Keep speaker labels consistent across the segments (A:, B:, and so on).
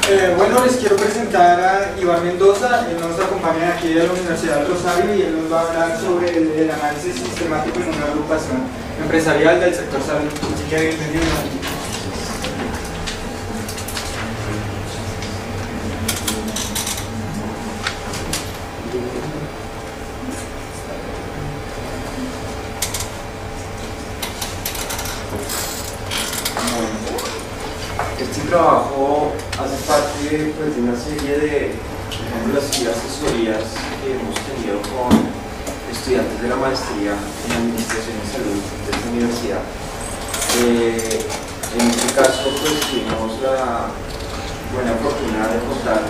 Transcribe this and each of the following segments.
A: Bueno, les quiero presentar a Iván Mendoza. Él nos acompaña aquí de la Universidad del Rosario y él nos va a hablar sobre el análisis sistemático en una agrupación empresarial del sector salud. Así que bienvenido.
B: Este trabajo hace parte pues, de una serie de asesorías que hemos tenido con estudiantes de la maestría en Administración de Salud de esta universidad. En este caso pues, tuvimos la buena fortuna de contar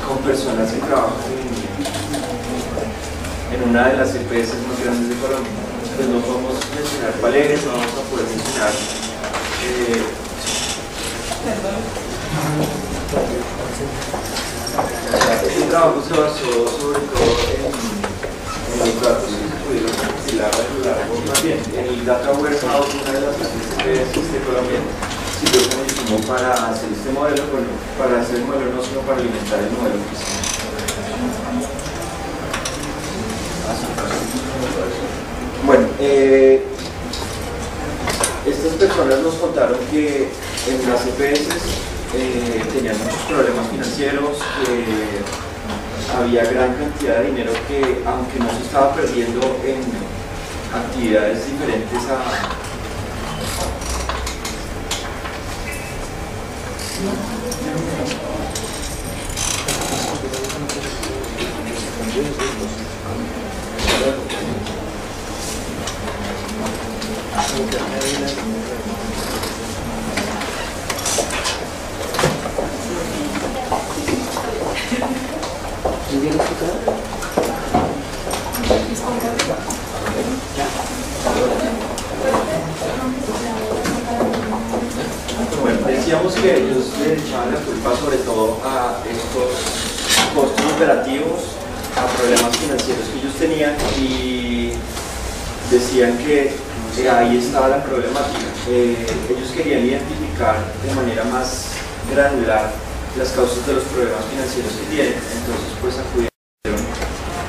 B: con personas que trabajan en una de las EPS más grandes de Colombia. Pues no podemos mencionar cuál es, no vamos a poder mencionar. Este trabajo se basó sobre todo en los datos que se pudieron recopilar a lo largo, más bien, en el Data Warehouse, una de las EPS de Colombia, sirvió como insumo para hacer este modelo, bueno, para hacer el modelo no sino para alimentar el modelo que hicimos. Bueno, estas personas nos contaron que en las EPS tenían muchos problemas financieros, que había gran cantidad de dinero que, aunque no se estaba perdiendo en actividades diferentes Bueno, decíamos que ellos le echaban la culpa sobre todo a estos costos operativos, a problemas financieros que ellos tenían y decían que ahí estaba la problemática. Ellos querían identificar de manera más granular las causas de los problemas financieros que tienen, entonces pues acudieron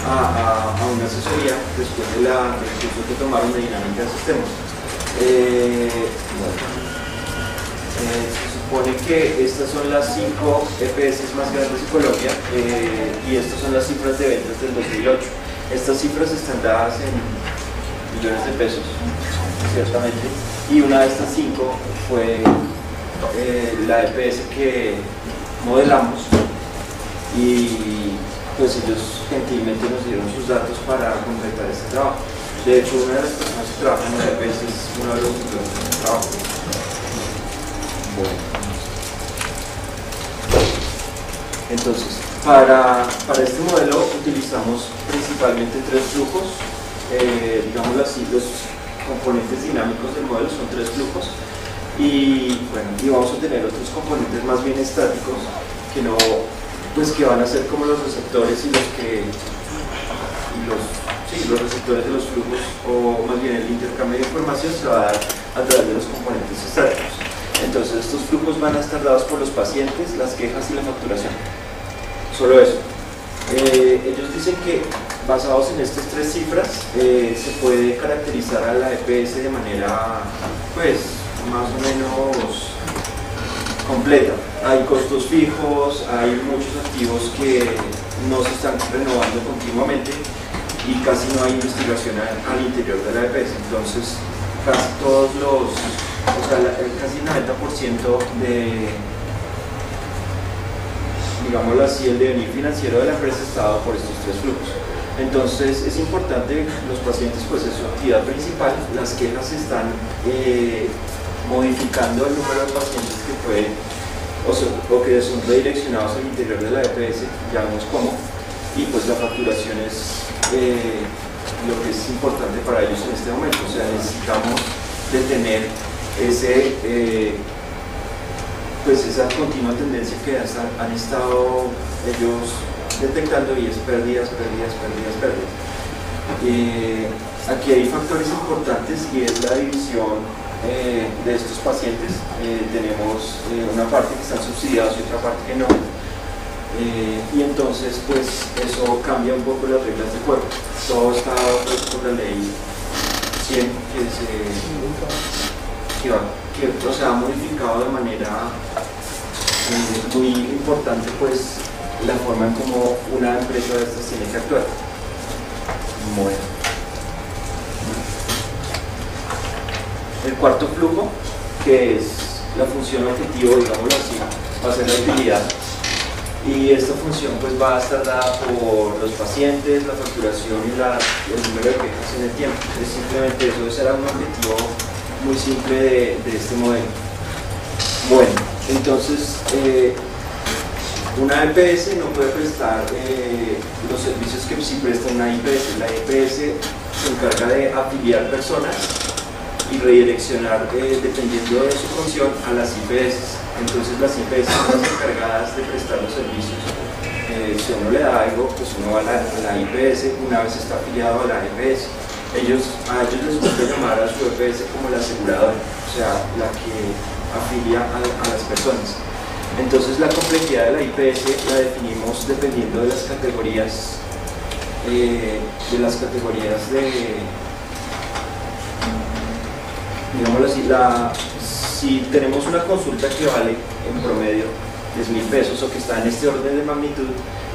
B: a una asesoría después del curso que tomaron de dinámica de sistemas. Se supone que estas son las 5 EPS más grandes de Colombia y estas son las cifras de ventas del 2008. Estas cifras están dadas en millones de pesos, ciertamente, y una de estas 5 fue la EPS que modelamos y pues ellos gentilmente nos dieron sus datos para completar este trabajo. De hecho, una de las personas que trabajan en la EPS es uno de los tutores del trabajo. Bueno. Entonces, para este modelo utilizamos principalmente 3 flujos. Digamos así, los componentes dinámicos del modelo son 3 flujos y bueno, y vamos a tener otros componentes más bien estáticos que no, pues que van a ser como los receptores y los receptores de los flujos, o más bien el intercambio de información se va a dar a través de los componentes estáticos. Entonces estos flujos van a estar dados por los pacientes, las quejas y la facturación. Solo eso. Ellos dicen que basados en estas 3 cifras se puede caracterizar a la EPS de manera pues más o menos completa. Hay costos fijos, hay muchos activos que no se están renovando continuamente y casi no hay investigación al interior de la EPS. Entonces casi todos casi el 90% de, digámoslo así, el devenir financiero de la empresa está dado por estos 3 flujos. Entonces es importante, los pacientes pues es su actividad principal, las quejas están modificando el número de pacientes que pueden o que son redireccionados al interior de la EPS, ya vemos cómo, y pues la facturación es lo que es importante para ellos en este momento. O sea, necesitamos detener pues esa continua tendencia que han estado ellos detectando, y es pérdidas. Aquí hay factores importantes y es la división de estos pacientes. Tenemos una parte que están subsidiados y otra parte que no. Y entonces pues eso cambia un poco las reglas del juego. Todo está pues, por la ley 100 o sea, ha modificado de manera muy importante pues la forma en cómo una empresa de estas tiene que actuar. Bueno. El cuarto flujo, que es la función objetivo, digámoslo así, va a ser la utilidad. Y esta función pues va a estar dada por los pacientes, la facturación y el número de quejas en el tiempo. Es simplemente eso, ese era un objetivo muy simple de este modelo. Bueno, entonces una EPS no puede prestar los servicios que sí presta una IPS. La IPS se encarga de afiliar personas y redireccionar dependiendo de su función a las IPS. Entonces las IPS son las encargadas de prestar los servicios. Si uno le da algo, pues uno va a la IPS una vez está afiliado a la EPS. A ellos les gusta llamar a su EPS como la aseguradora, o sea, la que afilia a las personas. Entonces la complejidad de la IPS la definimos dependiendo de las categorías digámoslo así, si tenemos una consulta que vale en promedio 10.000 pesos o que está en este orden de magnitud,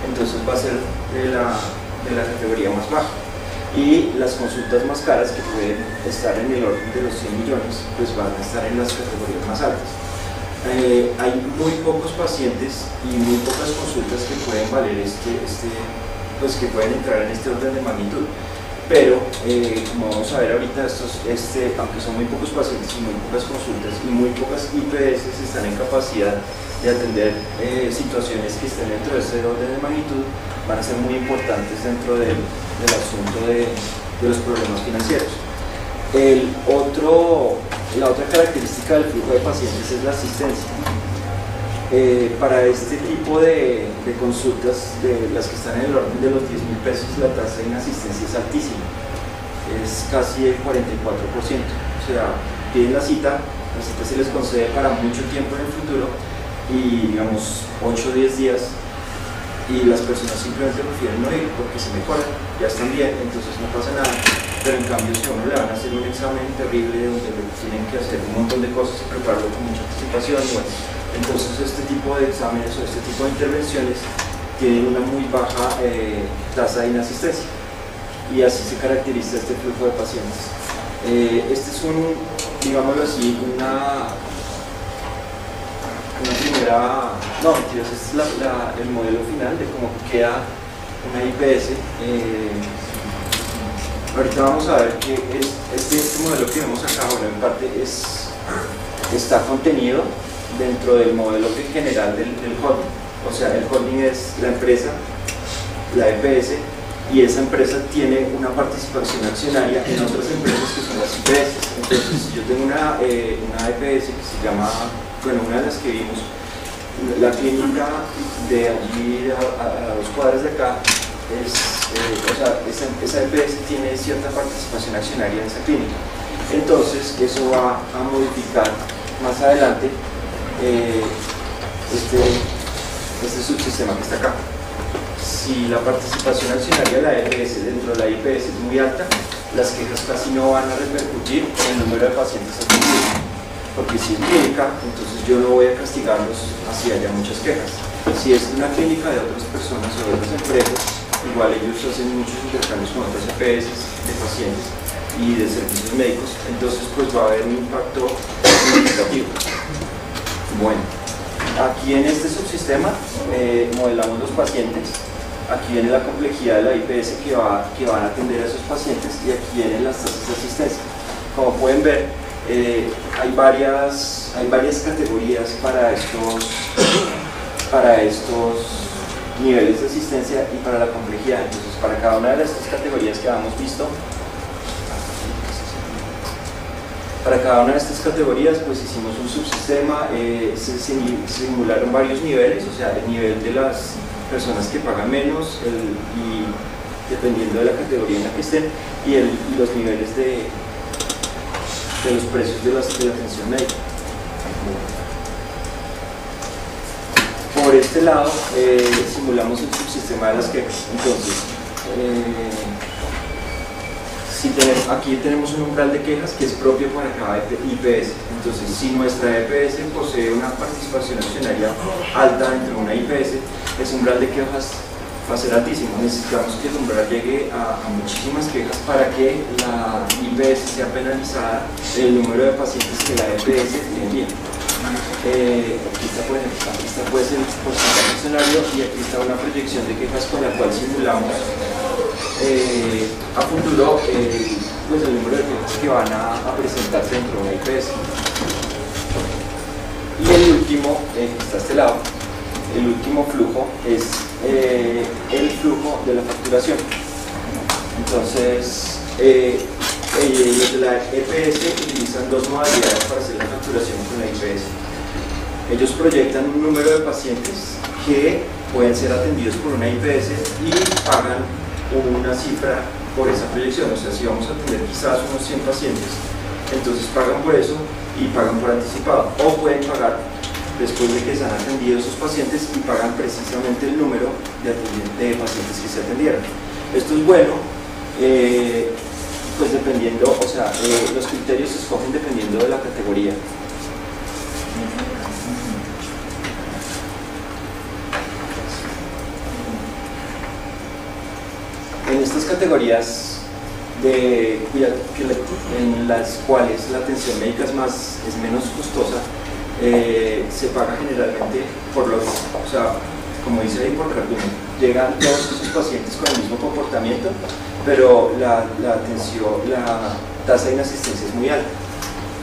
B: entonces va a ser de la categoría más baja. Y las consultas más caras, que pueden estar en el orden de los 100 millones, pues van a estar en las categorías más altas. Hay muy pocos pacientes y muy pocas consultas que pueden valer pues que pueden entrar en este orden de magnitud. Pero, como vamos a ver ahorita, aunque son muy pocos pacientes y muy pocas consultas y muy pocas IPS están en capacidad de atender situaciones que estén dentro de este orden de magnitud, van a ser muy importantes dentro del asunto de los problemas financieros. La otra característica del flujo de pacientes es la asistencia. Para este tipo de consultas, de las que están en el orden de los 10.000 pesos, la tasa de inasistencia es altísima, es casi el 44%. O sea, piden la cita se les concede para mucho tiempo en el futuro y digamos 8 o 10 días, y las personas simplemente prefieren no ir porque se mejoran, ya están bien, entonces no pasa nada. Pero en cambio, si a uno le van a hacer un examen terrible donde le tienen que hacer un montón de cosas y prepararlo con mucha anticipación, bueno, entonces este tipo de exámenes o este tipo de intervenciones tienen una muy baja tasa de inasistencia, y así se caracteriza este flujo de pacientes. Este es digámoslo así, una primera, no, mentiras, este es el modelo final de cómo queda una IPS. Ahorita vamos a ver que este modelo que vemos acá, bueno, en parte está contenido dentro del modelo general del holding. O sea, el holding es la empresa, la EPS, y esa empresa tiene una participación accionaria en otras empresas que son las IPS. Entonces, si yo tengo una EPS que se llama, bueno, una de las que vimos, la clínica de allí a 2 cuadras de acá, o sea, esa EPS tiene cierta participación accionaria en esa clínica. Entonces, eso va a modificar más adelante este subsistema que está acá. Si la participación accionaria de la EPS dentro de la IPS es muy alta, las quejas casi no van a repercutir en el número de pacientes atendidos, porque si es clínica, entonces yo no voy a castigarlos así haya muchas quejas. Si es una clínica de otras personas o de otras empresas, igual ellos hacen muchos intercambios con otras EPS de pacientes y de servicios médicos, entonces pues va a haber un impacto significativo. Bueno, aquí en este subsistema modelamos los pacientes. Aquí viene la complejidad de la IPS que van a atender a esos pacientes, y aquí vienen las tasas de asistencia. Como pueden ver, hay varias categorías para estos niveles de asistencia y para la complejidad. Entonces, para cada una de estas categorías que habíamos visto, pues hicimos un subsistema, se simularon varios niveles, o sea, el nivel de las personas que pagan menos, y dependiendo de la categoría en la que estén, y los niveles de los precios de la atención médica. Por este lado, simulamos el subsistema de las quejas. Entonces, aquí tenemos un umbral de quejas que es propio para cada IPS. Entonces, si nuestra EPS posee una participación accionaria alta dentro de una IPS, ese umbral de quejas va a ser altísimo. Necesitamos que el umbral llegue a muchísimas quejas para que la IPS sea penalizada el número de pacientes que la EPS tiene bien. Aquí está, por ejemplo, aquí está pues el porcentaje accionario y aquí está una proyección de quejas con la cual simulamos a futuro pues el número de quejas que van a presentarse dentro de una IPS. Y el último, está a este lado, el último flujo es el flujo de la facturación. Entonces, los de la EPS utilizan dos modalidades para hacer la facturación con la IPS. Ellos proyectan un número de pacientes que pueden ser atendidos por una IPS y pagan una cifra por esa proyección. O sea, si vamos a atender quizás unos 100 pacientes, entonces pagan por eso y pagan por anticipado. O pueden pagar después de que se han atendido esos pacientes y pagan precisamente el número de pacientes que se atendieron. Esto es bueno, pues dependiendo, o sea, los criterios se escogen dependiendo de la categoría. En estas categorías en las cuales la atención médica es menos costosa, se paga generalmente por los, o sea, como dice ahí, por resumen, llegan todos esos pacientes con el mismo comportamiento, pero la tasa de inasistencia es muy alta.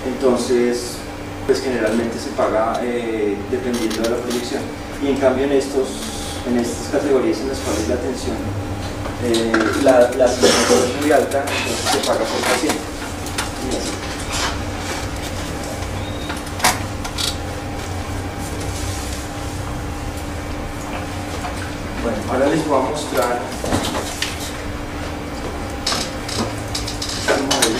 B: Entonces, pues generalmente se paga dependiendo de la proyección. Y en cambio en estas categorías en las cuales la atención la asistencia es muy alta, entonces se paga por paciente. Bueno, ahora les voy a mostrar un modelo.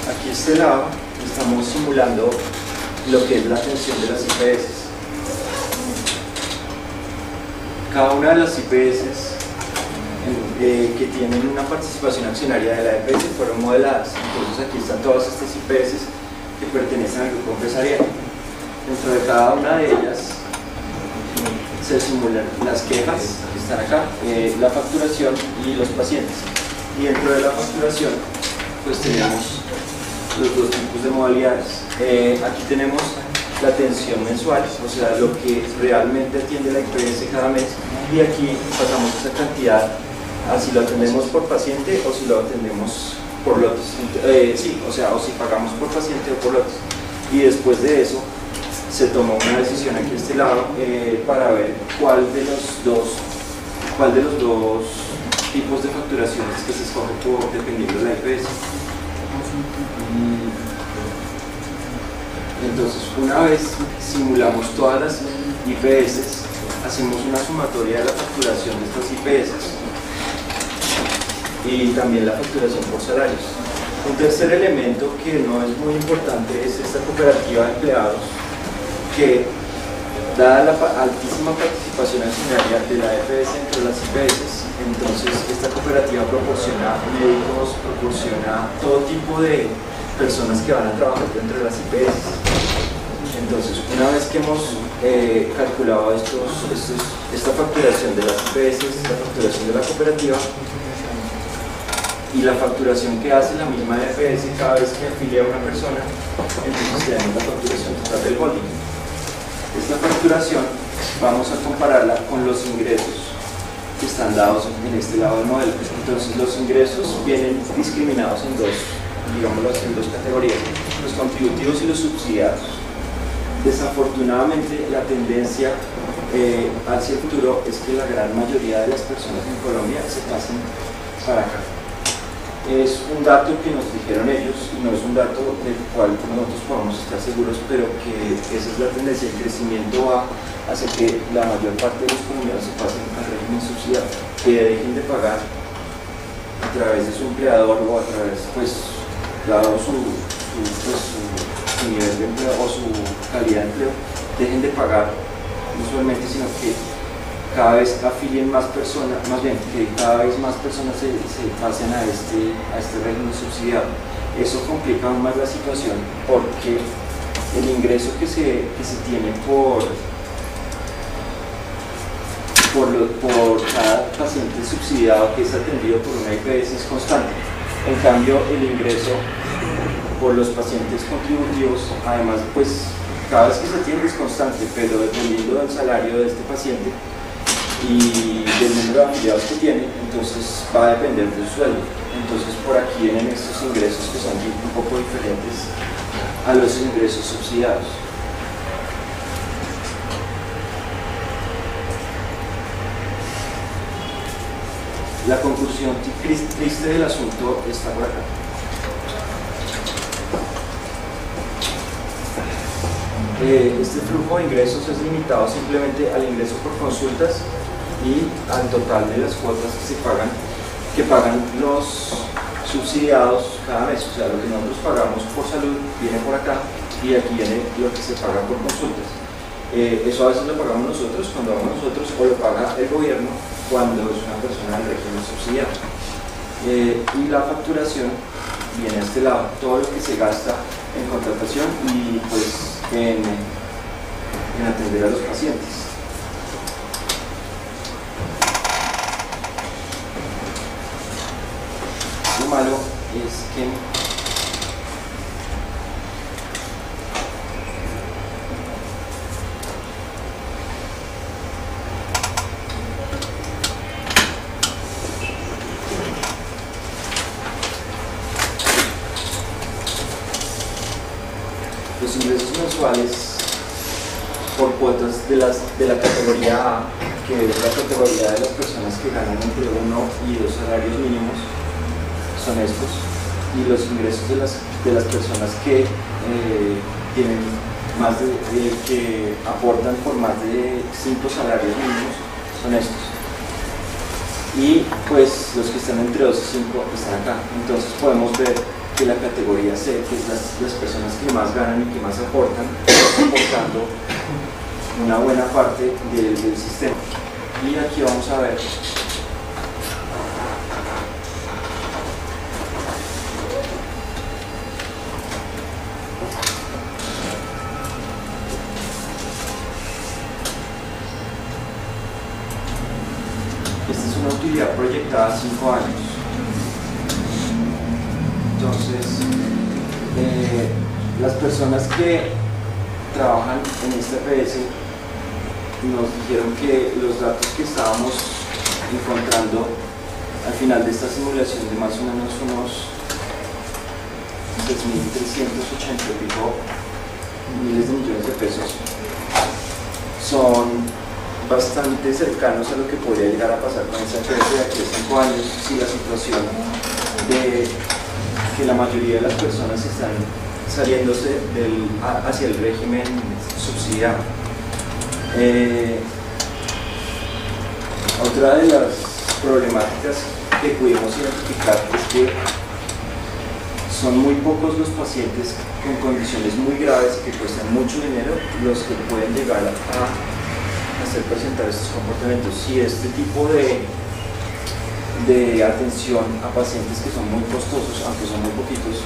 B: Aquí a este lado estamos simulando lo que es la atención de las IPS. Cada una de las IPS que tienen una participación accionaria de la EPS fueron modeladas. Entonces aquí están todas estas IPS que pertenecen al grupo empresarial. Dentro de cada una de ellas se simulan las quejas que están acá, la facturación y los pacientes. Y dentro de la facturación pues tenemos los dos tipos de modalidades. Aquí tenemos la atención mensual, o sea, lo que realmente atiende la IPS cada mes, y aquí pasamos esa cantidad a si lo atendemos por paciente o si lo atendemos por lotes. Sí, o sea, o si pagamos por paciente o por lotes. Y después de eso se toma una decisión aquí a este lado para ver cuál de los dos tipos de facturaciones que se escoge dependiendo de la IPS. Entonces, una vez simulamos todas las IPS, hacemos una sumatoria de la facturación de estas IPS y también la facturación por salarios. Un tercer elemento que no es muy importante es esta cooperativa de empleados que, dada la altísima participación accionaria de la EPS entre las IPS, entonces esta cooperativa proporciona médicos, proporciona todo tipo de personas que van a trabajar dentro de las IPS. Entonces, una vez que hemos calculado esta facturación de las IPS, esta facturación de la cooperativa y la facturación que hace la misma EPS cada vez que afilia a una persona, entonces tenemos la facturación total del holding. Esta facturación vamos a compararla con los ingresos que están dados en este lado del modelo. Entonces, los ingresos vienen discriminados en dos categorías, los contributivos y los subsidiados. Desafortunadamente, la tendencia hacia el futuro es que la gran mayoría de las personas en Colombia se pasen para acá. Es un dato que nos dijeron ellos y no es un dato del cual nosotros podamos estar seguros, pero que esa es la tendencia. El crecimiento va hacia que la mayor parte de los colombianos se pasen al régimen subsidiado, que dejen de pagar a través de su empleador o a través, pues, dado su nivel de empleo o su calidad de empleo, dejen de pagar no solamente, sino que cada vez afilien más personas, más bien que cada vez más personas se pasen a este régimen subsidiado. Eso complica aún más la situación porque el ingreso que se tiene por cada paciente subsidiado que es atendido por una IPS es constante. En cambio, el ingreso por los pacientes contributivos, además, pues cada vez que se atiende es constante, pero dependiendo del salario de este paciente y del número de afiliados que tiene, entonces va a depender del sueldo. Entonces por aquí vienen estos ingresos que son un poco diferentes a los ingresos subsidiados. La conclusión triste del asunto está por acá. Este flujo de ingresos es limitado simplemente al ingreso por consultas y al total de las cuotas que pagan los subsidiados cada mes. O sea, lo que nosotros pagamos por salud viene por acá y aquí viene lo que se paga por consultas. Eso a veces lo pagamos nosotros cuando vamos nosotros o lo paga el gobierno cuando es una persona del régimen subsidiado. Y la facturación viene a este lado, todo lo que se gasta en contratación y pues en atender a los pacientes. Lo malo es que los ingresos mensuales por cuotas de la categoría A, que es la categoría de las personas que ganan entre 1 y 2 salarios mínimos, son estos, y los ingresos de las personas que tienen que aportan por más de 5 salarios mínimos son estos. Y pues los que están entre 2 y 5 están acá. Entonces podemos ver que la categoría C, que es las personas que más ganan y que más aportan, están aportando una buena parte del sistema. Y aquí vamos a ver esta es una utilidad proyectada a 5 años. Entonces, las personas que trabajan en esta EPS nos dijeron que los datos que estábamos encontrando al final de esta simulación de más o menos unos 3.380 miles de millones de pesos son bastante cercanos a lo que podría llegar a pasar con esa EPS de aquí a 5 años si la situación de que la mayoría de las personas están saliéndose hacia el régimen subsidiado. Otra de las problemáticas que pudimos identificar es que son muy pocos los pacientes con condiciones muy graves que cuestan mucho dinero los que pueden llegar a hacer presentar estos comportamientos. Si este tipo de atención a pacientes que son muy costosos, aunque son muy poquitos,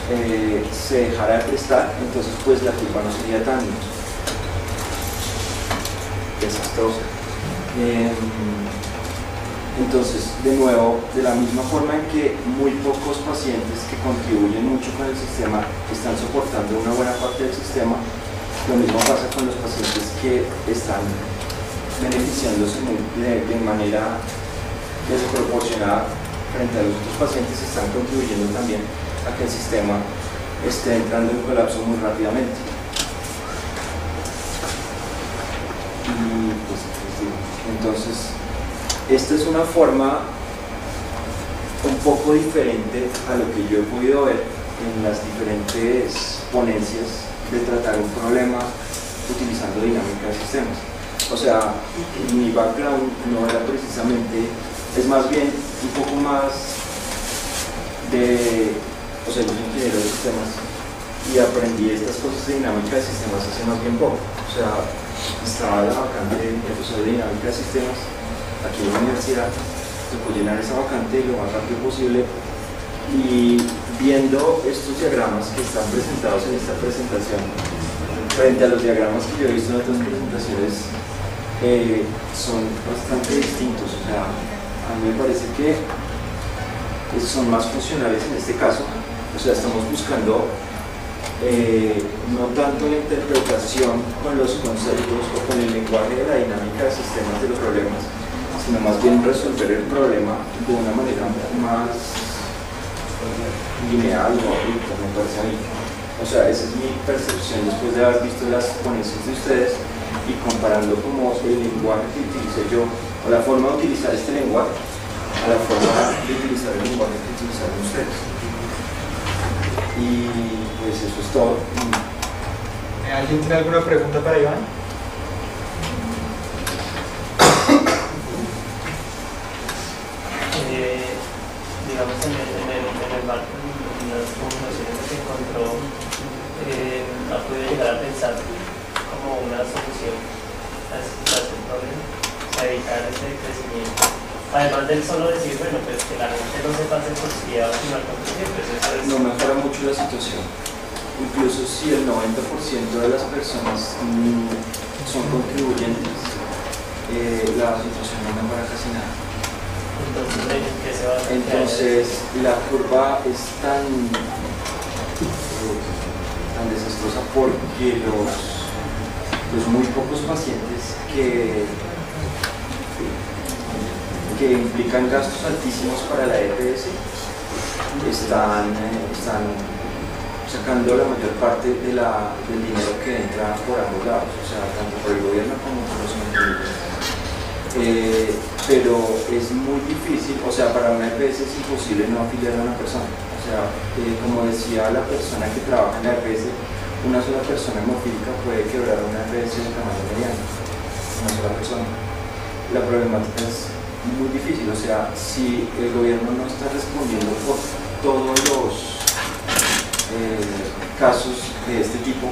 B: se dejara de prestar, entonces pues la curva no sería tan desastrosa. Entonces, de nuevo, de la misma forma en que muy pocos pacientes que contribuyen mucho con el sistema están soportando una buena parte del sistema, lo mismo pasa con los pacientes que están beneficiándose de manera desproporcionada frente a los otros pacientes, están contribuyendo también a que el sistema esté entrando en colapso muy rápidamente. Y pues, entonces, esta es una forma un poco diferente a lo que yo he podido ver en las diferentes ponencias de tratar un problema utilizando dinámica de sistemas. O sea, mi background no era precisamente, es más bien un poco más de, o sea, yo soy ingeniero de sistemas y aprendí estas cosas de dinámica de sistemas hace más bien poco. O sea, estaba la vacante de profesor de dinámica de sistemas aquí en la universidad, tocó llenar esa vacante lo más rápido posible y viendo estos diagramas que están presentados en esta presentación frente a los diagramas que yo he visto en otras presentaciones son bastante distintos. O sea, a mí me parece que son más funcionales en este caso. O sea, estamos buscando no tanto la interpretación con los conceptos o con el lenguaje de la dinámica de sistemas de los problemas, sino más bien resolver el problema de una manera más lineal o abrupta, me parece a mí. O sea, esa es mi percepción después de haber visto las ponencias de ustedes y comparando como el lenguaje que utilicé yo, o la forma de utilizar este lenguaje, a la forma de utilizar el lenguaje que utilizaron ustedes. Y pues eso es todo.
A: ¿Alguien tiene alguna pregunta para Iván?
C: Digamos en el marco de las comunicaciones que encontró, ha podido llegar a pensar como una solución a ese problema, a evitar ese crecimiento. Además del solo decir, bueno, pues que la gente no se pase por si va a continuar con pues eso es...
B: No mejora mucho la situación. Incluso si el 90% de las personas son contribuyentes, la situación no mejora casi nada. Entonces la curva es tan desastrosa porque los muy pocos pacientes que implican gastos altísimos para la EPS están sacando la mayor parte del dinero que entra por ambos lados, o sea, tanto por el gobierno como por los contribuyentes. Pero es muy difícil, o sea, para una EPS es imposible no afiliar a una persona. O sea, como decía la persona que trabaja en la EPS, una sola persona hemofílica puede quebrar una EPS de tamaño mediano, una sola persona. La problemática es muy difícil, o sea, si el gobierno no está respondiendo por todos los casos de este tipo,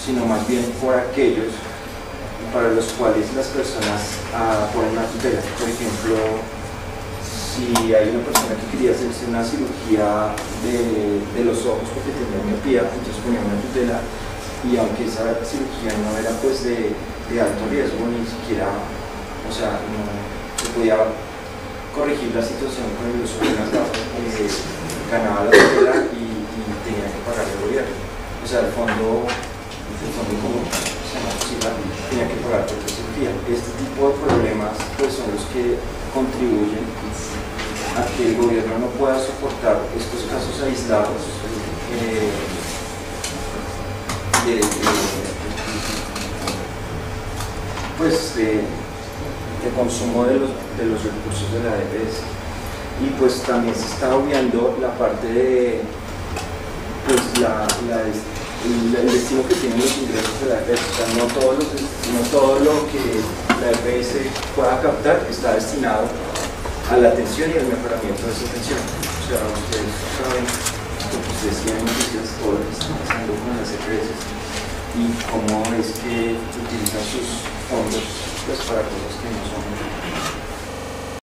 B: sino más bien por aquellos para los cuales las personas ponen una tutela. Por ejemplo, si hay una persona que quería hacerse una cirugía de los ojos porque tenía miopía, entonces ponía una tutela y aunque esa cirugía no era pues de alto riesgo, ni siquiera, o sea, no se podía corregir la situación con el uso de unas gafas, ganaba la tutela y tenía que pagar el gobierno. O sea, el fondo común tenía que pagar por la cirugía. Este tipo de problemas pues, son los que contribuyen a que el gobierno no pueda soportar estos casos aislados de consumo de los recursos de la EPS. Y pues también se está obviando la parte de pues, el destino que tienen los ingresos de la EPS. O sea, no todo lo que la EPS pueda captar está destinado a la atención y al mejoramiento de esa atención. O sea, ustedes saben, como ustedes tienen noticias, todo lo que están pasando con las EPS y cómo es que utilizan sus fondos pues, para cosas que no son